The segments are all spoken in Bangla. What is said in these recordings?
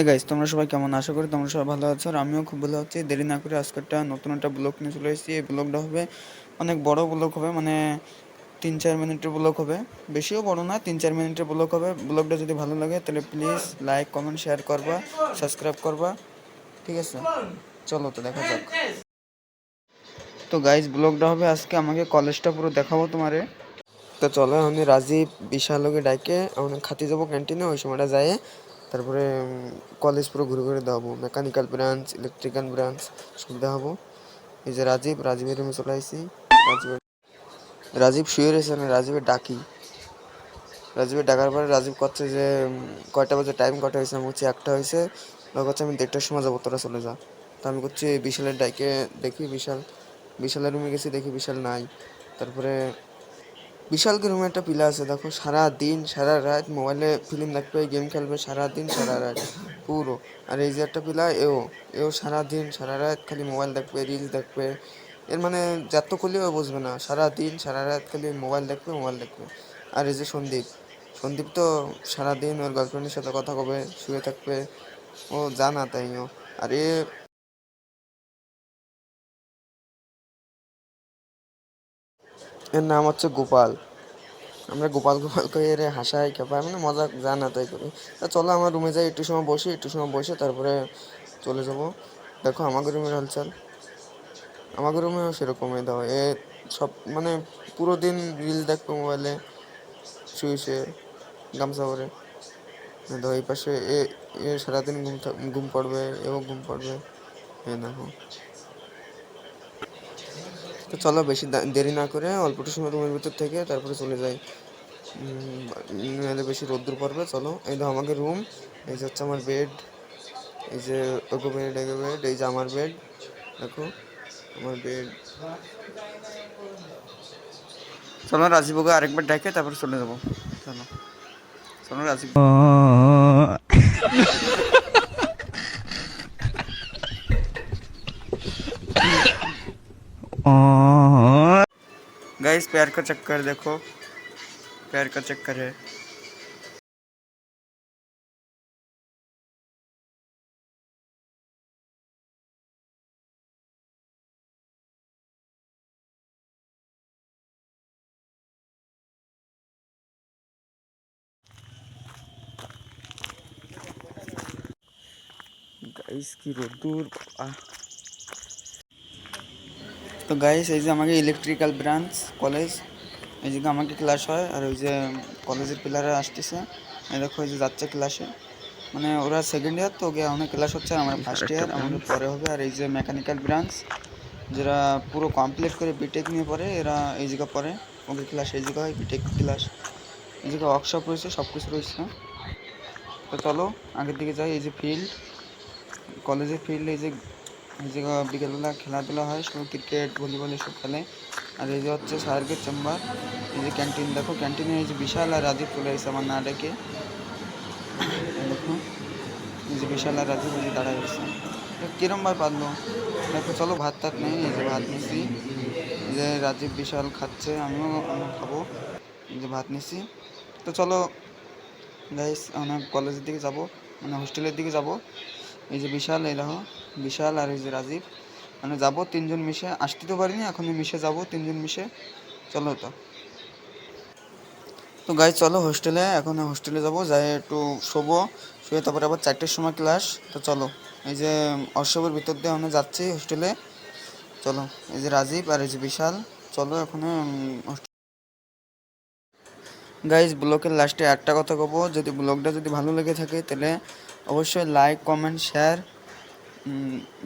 গাইস, তোমরা সবাই কেমন? আশা করি তোমরা সবাই ভালো আছো, আর আমিও খুব ভালো আছি। দেরি না করে আজকে নতুন একটা ব্লগ নিয়ে চলে এসেছি। এই ব্লগটা হবে অনেক বড় ব্লগ হবে, মানে 3-4 মিনিটের ব্লগ হবে। বেশিও বড় না, 3-4 মিনিটের ব্লগ হবে। ব্লগটা যদি ভালো লাগে তাহলে প্লিজ লাইক কমেন্ট শেয়ার করবা, সাবস্ক্রাইব করবা, ঠিক আছে? চলো তো দেখা যাক। তো গাইস, ব্লগটা হবে আজকে আমাকে কলেজটা পুরো দেখাবো তোমারে। তো চলো আমি রাজীব বিশালকে ডাইকে আমরা খাতি যাবো ক্যান্টিনে, ওই সময়টা যাই। তারপরে কলেজ পুরো ঘুরে ঘুরে দেখাবো, মেকানিক্যাল ব্রাঞ্চ, ইলেকট্রিক্যাল ব্রাঞ্চ সব দেখাবো। এই যে রাজীবের রুমে চলে আসছি। রাজীব শুয়ে রয়েছে না, রাজীবের ডাকার পরে রাজীব করছে যে কয়টা বাজে, টাইম কটা হয়েছে? আমি বলছি 1টা হয়েছে। করছে আমি 1:30টার সময় যাবো, তোরা চলে যা। তো আমি করছি বিশালের ডাইকে দেখি, বিশালের রুমে গেছি, দেখি বিশাল নাই। তারপরে বিশালকে রুমে একটা পিলা আছে, দেখো সারা দিন সারা রাত মোবাইলে ফিল্ম দেখবে, গেম খেলবে, সারা দিন সারা রাত পুরো। আর এই যে একটা পিলা, এও সারা দিন সারা রাত খালি মোবাইল দেখবে, রিলস দেখবে। এর মানে যত করলেও বুঝবে না, সারা দিন সারা রাত খালি মোবাইল দেখবে। আর এই যে সন্দীপ তো সারাদিন ওর গার্লফ্রেন্ডের সাথে কথা কবে, শুয়ে থাকবে, ও জানা তাইও। আর এর নাম হচ্ছে গোপাল। আমরা গোপাল গোপাল করে এর হাসাই খেপাই, মানে মজা জানা তাই করি। তা চলো আমার রুমে যাই, একটু সময় বসে তারপরে চলে যাব। দেখো আমাদের রুমের হালচাল, আমাদের রুমেও সেরকমই দাও। সব মানে পুরো দিন রিল দেখবে মোবাইলে, শুয়ে শুয়ে গামছা পরে। দেখো এই পাশে এ সারাদিন ঘুম পড়বে, এও ঘুম পড়বে। দেখো। তো চলো বেশি দেরি না করে অল্পটা সময় রুমের ভিতর থেকে তারপরে চলে যাই, নাহলে বেশি রোদ্দুর পড়বে। চলো, এই তো আমাকে রুম, এই যে হচ্ছে আমার বেড, এই যে ওগো বেড, এগো বেড, এই যে আমার বেড, দেখো আমার বেড। চলো রাজীবকে আরেকবার ডেকে তারপরে চলে যাবো। চলো চলো রাজীব। गाइस, प्यार का चक्कर देखो, प्यार का चक्कर है। গাইস কি রোদ্দুর! তো গাইস, এই যে আমাকে ইলেকট্রিক্যাল ব্রাঞ্চ কলেজ, এই যে আমাকে ক্লাস হয়, আর ওই যে কলেজের পিলাররা আসতেছে, এই দেখো এই যে যাচ্ছে ক্লাসে। মানে ওরা সেকেন্ড ইয়ার, তো ওকে অনেক ক্লাস হচ্ছে, আর আমরা ফার্স্ট ইয়ার, আমাদের পরে হবে। আর এই যে মেকানিক্যাল ব্রাঞ্চ, যারা পুরো কমপ্লিট করে বিটেক নিয়ে পড়ে, এরা এই জায়গা পড়ে, ওকে ক্লাস এই জায়গা হয়, বিটেক ক্লাস এই জায়গায়, ওয়ার্কশপ রয়েছে, সব কিছু রয়েছে। তো চলো আগের দিকে যাই। এই যে ফিল্ড, কলেজের ফিল্ড, এই যে বিকেলবেলা খেলাধুলা হয়, সব ক্রিকেট ভলিবল এসব খেলে। আর এই যে হচ্ছে স্যারকে চেম্বার, এই যে ক্যান্টিন, দেখো ক্যান্টিনে এই যে বিশাল আর রাজীব চলে এসেছে আমার না ডেকে। দেখো এই যে বিশাল আর রাজীব এই যে দাঁড়ায় গেছে, কিরমবার পারলো। দেখো চলো ভাত টাত নেই, এই যে ভাত নিছি, এই যে রাজীব বিশাল খাচ্ছে, আমিও খাবো, এই যে ভাত নিছি। তো চলো গাইস, আমরা কলেজের দিকে যাব, মানে হোস্টেলের দিকে যাব। এই যে বিশাল, এই দেখো বিশাল আর এই যে রাজীব, মানে যাবো তিনজন মিশে, আসতে তো পারিনি, এখন মিশে যাব তিনজন মিশে। চলো তো গাইস চলো হোস্টেলে, এখন হোস্টেলে যাব, যাই একটু শোবো, শুয়ে তারপরে আবার 4টের সময় ক্লাস। তো চলো, এই যে অর্শবের ভিতর দিয়ে আমরা যাচ্ছি হোস্টেলে। চলো, এই যে রাজীব আর এই যে বিশাল, চলো এখন। গাইজ, ব্লগের লাস্টে একটা কথা কব, যদি ব্লগটা যদি ভালো লেগে থাকে তাহলে অবশ্যই লাইক কমেন্ট শেয়ার,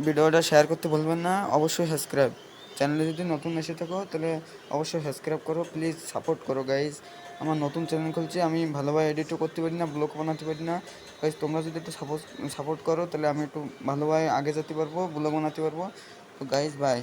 ভিডিওটা শেয়ার করতে ভুলবেন না। অবশ্যই সাবস্ক্রাইব, চ্যানেলে যদি নতুন এসে থাকো তাহলে অবশ্যই সাবস্ক্রাইব করো, প্লিজ সাপোর্ট করো গাইজ। আমার নতুন চ্যানেল খুলছি, আমি ভালোভাবে এডিটও করতে পারি না, ব্লগ বানাতে পারি না। গাইজ তোমরা যদি একটু সাপোর্ট করো তাহলে আমি একটু ভালোভাবে আগে যেতে পারবো, ব্লগ বানাতে পারবো। তো গাইজ বাই।